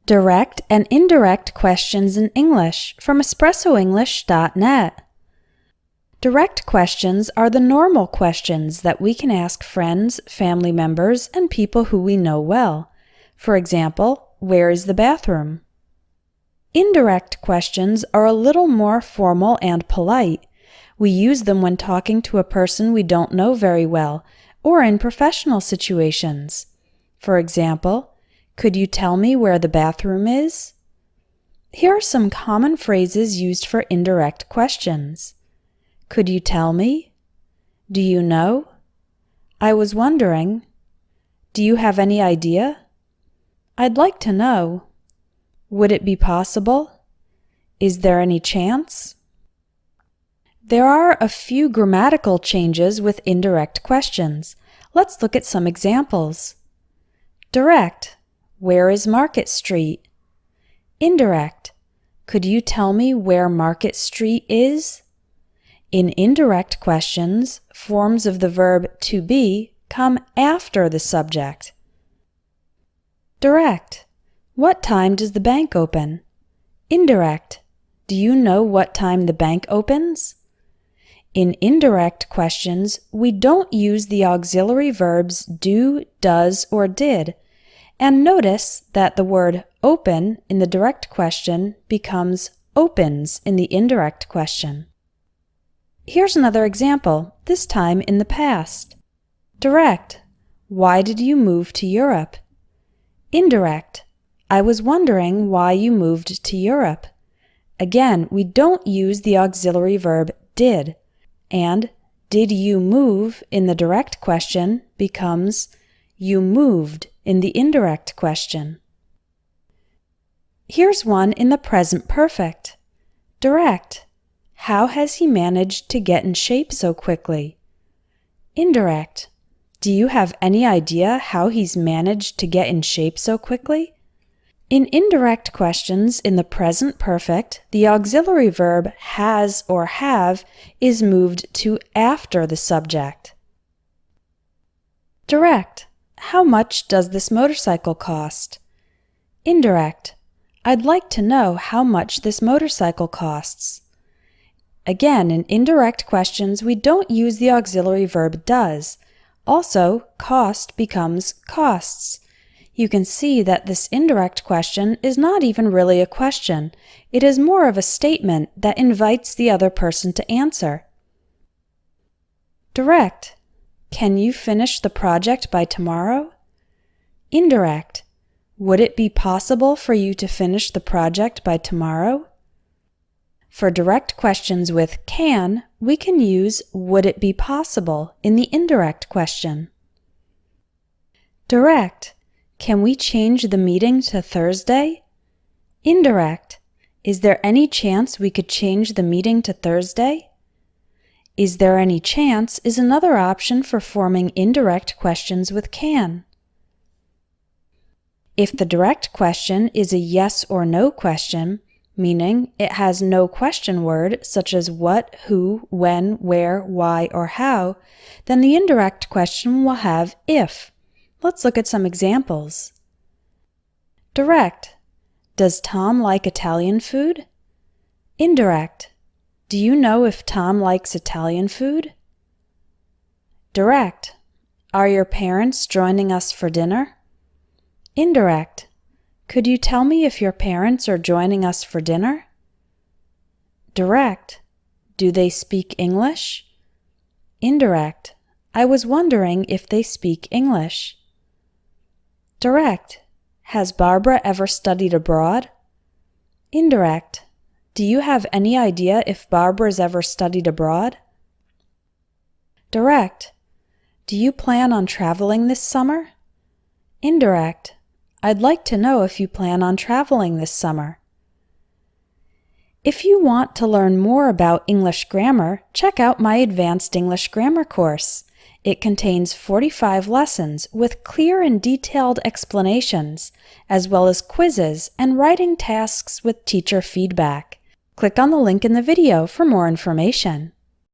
Direct and indirect questions in English from espressoenglish.net. Direct questions are the normal questions that we can ask friends, family members, and people who we know well. For example, where is the bathroom? Indirect questions are a little more formal and polite. We use them when talking to a person we don't know very well, or in professional situations. For example, could you tell me where the bathroom is? Here are some common phrases used for indirect questions. Could you tell me? Do you know? I was wondering. Do you have any idea? I'd like to know. Would it be possible? Is there any chance? There are a few grammatical changes with indirect questions. Let's look at some examples. Direct. Where is Market Street? Indirect. Could you tell me where Market Street is? In indirect questions, forms of the verb to be come after the subject. Direct. What time does the bank open? Indirect. Do you know what time the bank opens? In indirect questions, we don't use the auxiliary verbs do, does, or did. And notice that the word open in the direct question becomes opens in the indirect question. Here's another example, this time in the past. Direct. Why did you move to Europe? Indirect. I was wondering why you moved to Europe. Again, we don't use the auxiliary verb did. And did you move in the direct question becomes you moved in the indirect question. Here's one in the present perfect. Direct. How has he managed to get in shape so quickly? Indirect. Do you have any idea how he's managed to get in shape so quickly? In indirect questions in the present perfect, the auxiliary verb has or have is moved to after the subject. Direct. How much does this motorcycle cost? Indirect. I'd like to know how much this motorcycle costs. Again, in indirect questions, we don't use the auxiliary verb does. Also, cost becomes costs. You can see that this indirect question is not even really a question. It is more of a statement that invites the other person to answer. Direct. Can you finish the project by tomorrow? Indirect. Would it be possible for you to finish the project by tomorrow? For direct questions with can, we can use would it be possible in the indirect question. Direct. Can we change the meeting to Thursday? Indirect. Is there any chance we could change the meeting to Thursday? Is there any chance is another option for forming indirect questions with can. If the direct question is a yes or no question, meaning it has no question word such as what, who, when, where, why, or how, then the indirect question will have if. Let's look at some examples. Direct. Does Tom like Italian food? Indirect. Do you know if Tom likes Italian food? Direct. Are your parents joining us for dinner? Indirect. Could you tell me if your parents are joining us for dinner? Direct. Do they speak English? Indirect. I was wondering if they speak English. Direct. Has Barbara ever studied abroad? Indirect. Do you have any idea if Barbara's ever studied abroad? Direct. Do you plan on traveling this summer? Indirect. I'd like to know if you plan on traveling this summer. If you want to learn more about English grammar, check out my Advanced English Grammar course. It contains 45 lessons with clear and detailed explanations, as well as quizzes and writing tasks with teacher feedback. Click on the link in the video for more information.